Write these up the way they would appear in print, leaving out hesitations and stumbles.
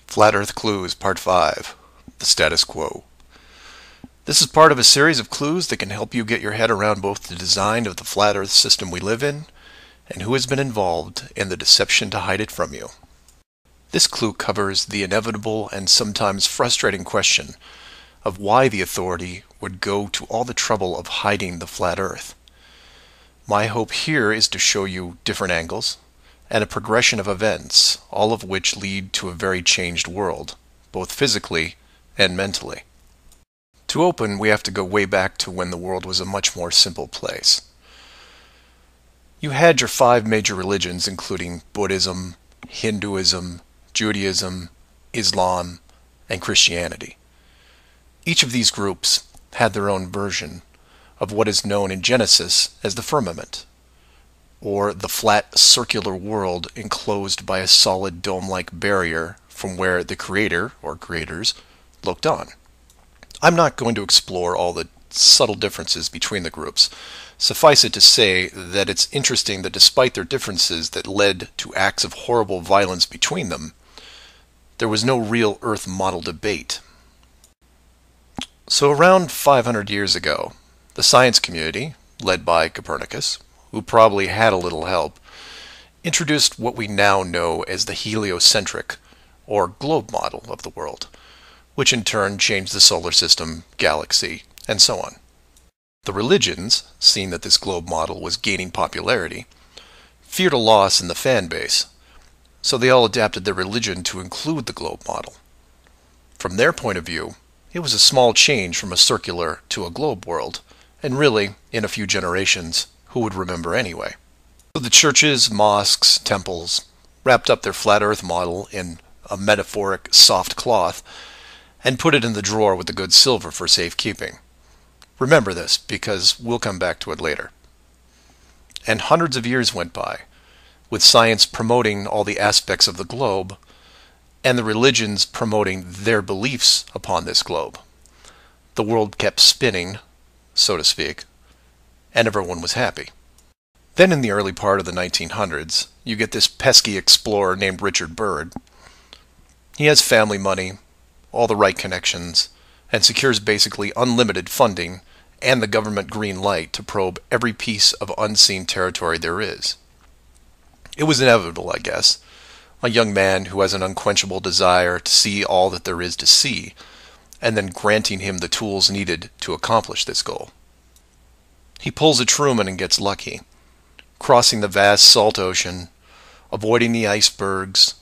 Flat Earth Clues, Part 5, The Status Quo. This is part of a series of clues that can help you get your head around both the design of the flat Earth system we live in and who has been involved in the deception to hide it from you. This clue covers the inevitable and sometimes frustrating question of why the authority would go to all the trouble of hiding the flat Earth. My hope here is to show you different angles and a progression of events, all of which lead to a very changed world, both physically and mentally. To open, we have to go way back to when the world was a much more simple place. You had your 5 major religions, including Buddhism, Hinduism, Judaism, Islam, and Christianity. Each of these groups had their own version of what is known in Genesis as the firmament, or the flat circular world enclosed by a solid dome-like barrier from where the creator, or creators, looked on. I'm not going to explore all the subtle differences between the groups. Suffice it to say that it's interesting that despite their differences that led to acts of horrible violence between them, there was no real Earth model debate. So around 500 years ago, the science community, led by Copernicus, who probably had a little help, introduced what we now know as the heliocentric, or globe model of the world, which in turn changed the solar system, galaxy, and so on. The religions, seeing that this globe model was gaining popularity, feared a loss in the fan base, so they all adapted their religion to include the globe model. From their point of view, it was a small change from a circular to a globe world, and really, in a few generations, who would remember anyway? So the churches, mosques, temples wrapped up their flat Earth model in a metaphoric soft cloth and put it in the drawer with the good silver for safekeeping. Remember this, because we'll come back to it later. And hundreds of years went by, with science promoting all the aspects of the globe, and the religions promoting their beliefs upon this globe. The world kept spinning, so to speak, and everyone was happy. Then in the early part of the 1900s, you get this pesky explorer named Richard Byrd. He has family money, all the right connections, and secures basically unlimited funding and the government green light to probe every piece of unseen territory there is. It was inevitable, I guess. A young man who has an unquenchable desire to see all that there is to see, and then granting him the tools needed to accomplish this goal. He pulls a Truman and gets lucky, crossing the vast salt ocean, avoiding the icebergs,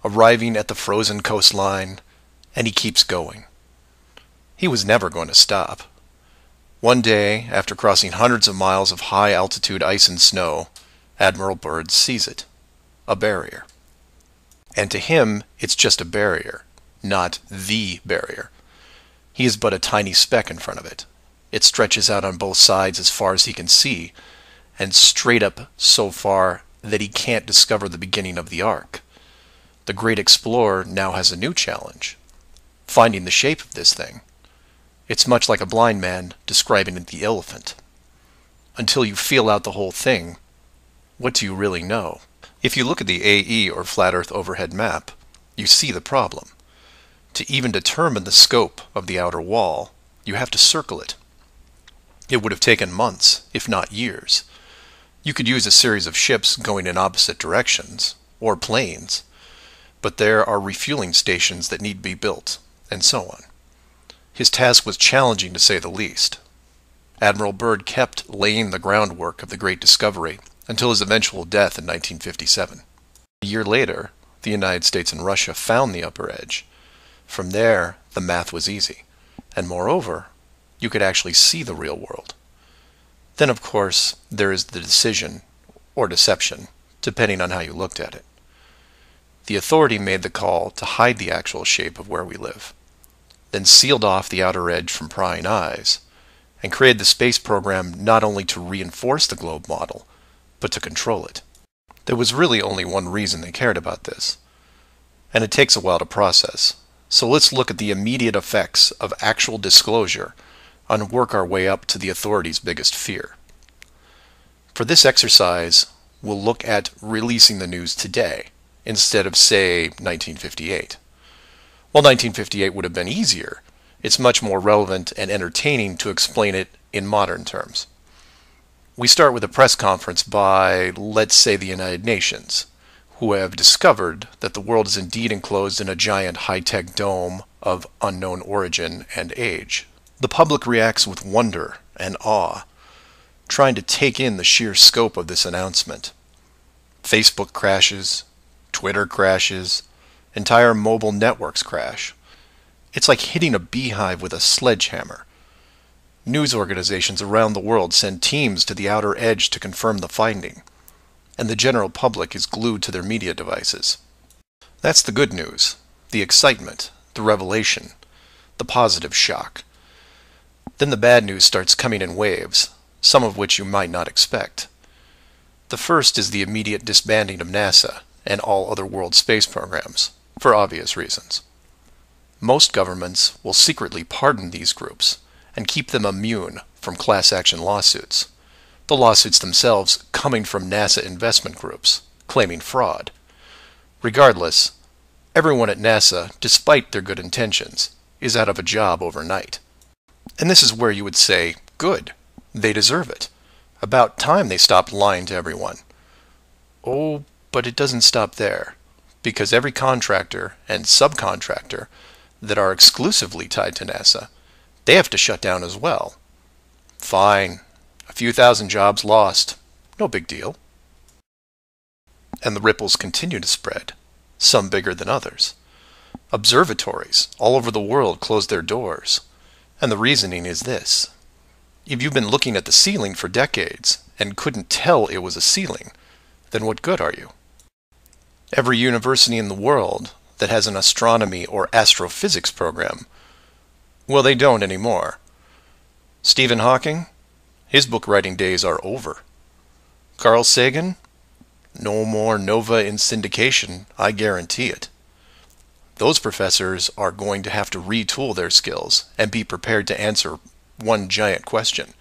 arriving at the frozen coastline, and he keeps going. He was never going to stop. One day, after crossing hundreds of miles of high-altitude ice and snow, Admiral Byrd sees it, a barrier. And to him, it's just a barrier, not the barrier. He is but a tiny speck in front of it. It stretches out on both sides as far as he can see, and straight up so far that he can't discover the beginning of the arc. The great explorer now has a new challenge, finding the shape of this thing. It's much like a blind man describing the elephant. Until you feel out the whole thing, what do you really know? If you look at the AE, or Flat Earth Overhead Map, you see the problem. To even determine the scope of the outer wall, you have to circle it. It would have taken months, if not years. You could use a series of ships going in opposite directions, or planes, but there are refueling stations that need to be built, and so on. His task was challenging to say the least. Admiral Byrd kept laying the groundwork of the great discovery until his eventual death in 1957. A year later, the United States and Russia found the upper edge. From there, the math was easy, and moreover, you could actually see the real world. Then, of course, there is the decision, or deception, depending on how you looked at it. The authority made the call to hide the actual shape of where we live, then sealed off the outer edge from prying eyes, and created the space program not only to reinforce the globe model, but to control it. There was really only one reason they cared about this, and it takes a while to process. So let's look at the immediate effects of actual disclosure and work our way up to the authority's biggest fear. For this exercise, we'll look at releasing the news today, instead of, say, 1958. While 1958 would have been easier, it's much more relevant and entertaining to explain it in modern terms. We start with a press conference by, let's say, the United Nations, who have discovered that the world is indeed enclosed in a giant high-tech dome of unknown origin and age. The public reacts with wonder and awe, trying to take in the sheer scope of this announcement. Facebook crashes, Twitter crashes, entire mobile networks crash. It's like hitting a beehive with a sledgehammer. News organizations around the world send teams to the outer edge to confirm the finding, and the general public is glued to their media devices. That's the good news, the excitement, the revelation, the positive shock. Then the bad news starts coming in waves, some of which you might not expect. The first is the immediate disbanding of NASA and all other world space programs, for obvious reasons. Most governments will secretly pardon these groups and keep them immune from class action lawsuits, the lawsuits themselves coming from NASA investment groups, claiming fraud. Regardless, everyone at NASA, despite their good intentions, is out of a job overnight. And this is where you would say, good, they deserve it. About time they stopped lying to everyone. Oh, but it doesn't stop there, because every contractor and subcontractor that are exclusively tied to NASA, they have to shut down as well. Fine, a few thousand jobs lost, no big deal. And the ripples continue to spread, some bigger than others. Observatories all over the world close their doors, and the reasoning is this. If you've been looking at the ceiling for decades and couldn't tell it was a ceiling, then what good are you? Every university in the world that has an astronomy or astrophysics program, well, they don't anymore. Stephen Hawking, his book writing days are over. Carl Sagan, no more Nova in syndication, I guarantee it. Those professors are going to have to retool their skills and be prepared to answer one giant question.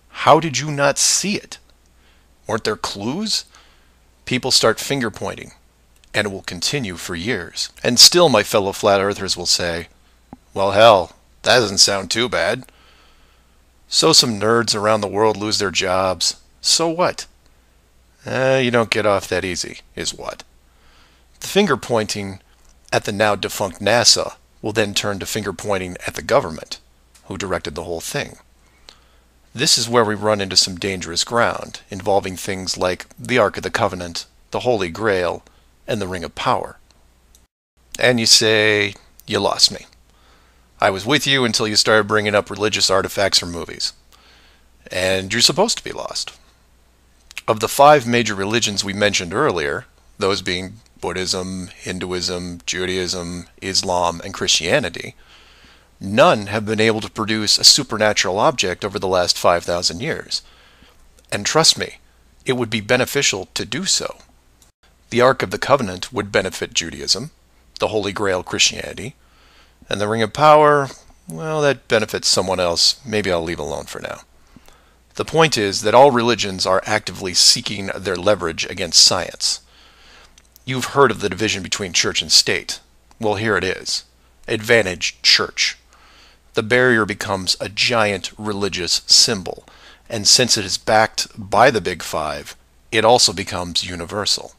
How did you not see it? Weren't there clues? People start finger pointing, and it will continue for years. And still my fellow flat earthers will say, well, hell, that doesn't sound too bad. So some nerds around the world lose their jobs. So what? You don't get off that easy, is what. The finger pointing at the now defunct NASA will then turn to finger pointing at the government, who directed the whole thing. This is where we run into some dangerous ground, involving things like the Ark of the Covenant, the Holy Grail, and the Ring of Power. And you say, you lost me. I was with you until you started bringing up religious artifacts from movies. And you're supposed to be lost. Of the 5 major religions we mentioned earlier, those being Buddhism, Hinduism, Judaism, Islam, and Christianity, none have been able to produce a supernatural object over the last 5,000 years. And trust me, it would be beneficial to do so. The Ark of the Covenant would benefit Judaism, the Holy Grail Christianity, and the Ring of Power, well, that benefits someone else. Maybe I'll leave alone for now. The point is that all religions are actively seeking their leverage against science. You've heard of the division between church and state. Well, here it is. Advantage church. The barrier becomes a giant religious symbol, and since it is backed by the Big Five, it also becomes universal.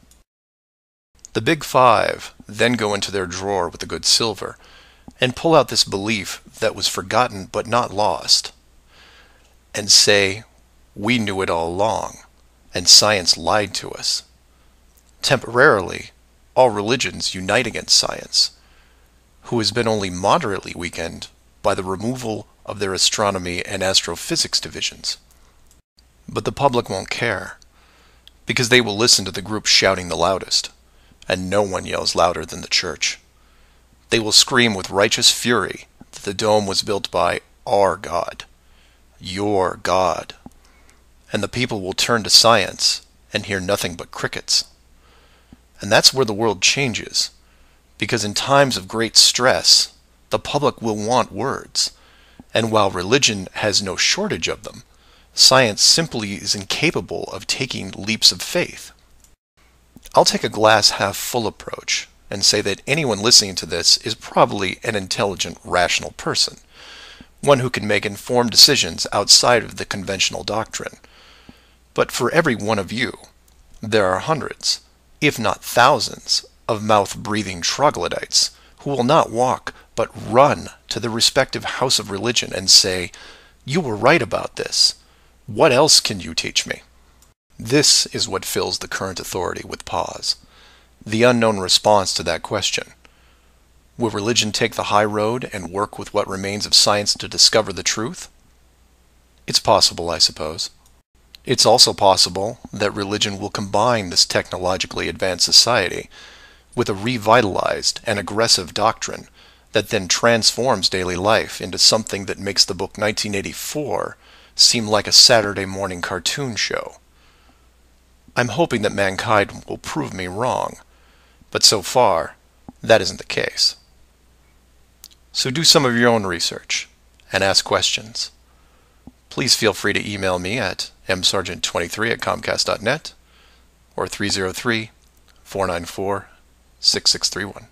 The Big Five then go into their drawer with the good silver and pull out this belief that was forgotten but not lost, and say, we knew it all along, and science lied to us. Temporarily, all religions unite against science, who has been only moderately weakened by the removal of their astronomy and astrophysics divisions. But the public won't care, because they will listen to the group shouting the loudest, and no one yells louder than the church. They will scream with righteous fury that the dome was built by our God, your God, and the people will turn to science and hear nothing but crickets. And that's where the world changes, because in times of great stress, the public will want words, and while religion has no shortage of them, science simply is incapable of taking leaps of faith. I'll take a glass half full approach and say that anyone listening to this is probably an intelligent, rational person, one who can make informed decisions outside of the conventional doctrine. But for every one of you, there are hundreds, if not thousands, of mouth-breathing troglodytes who will not walk but run to the respective house of religion and say, "You were right about this. What else can you teach me?" This is what fills the current authority with pause. The unknown response to that question. Will religion take the high road and work with what remains of science to discover the truth? It's possible, I suppose. It's also possible that religion will combine this technologically advanced society with a revitalized and aggressive doctrine that then transforms daily life into something that makes the book 1984 seem like a Saturday morning cartoon show. I'm hoping that mankind will prove me wrong, but so far, that isn't the case. So do some of your own research and ask questions. Please feel free to email me at msargent23@comcast.net or 303-494-6631.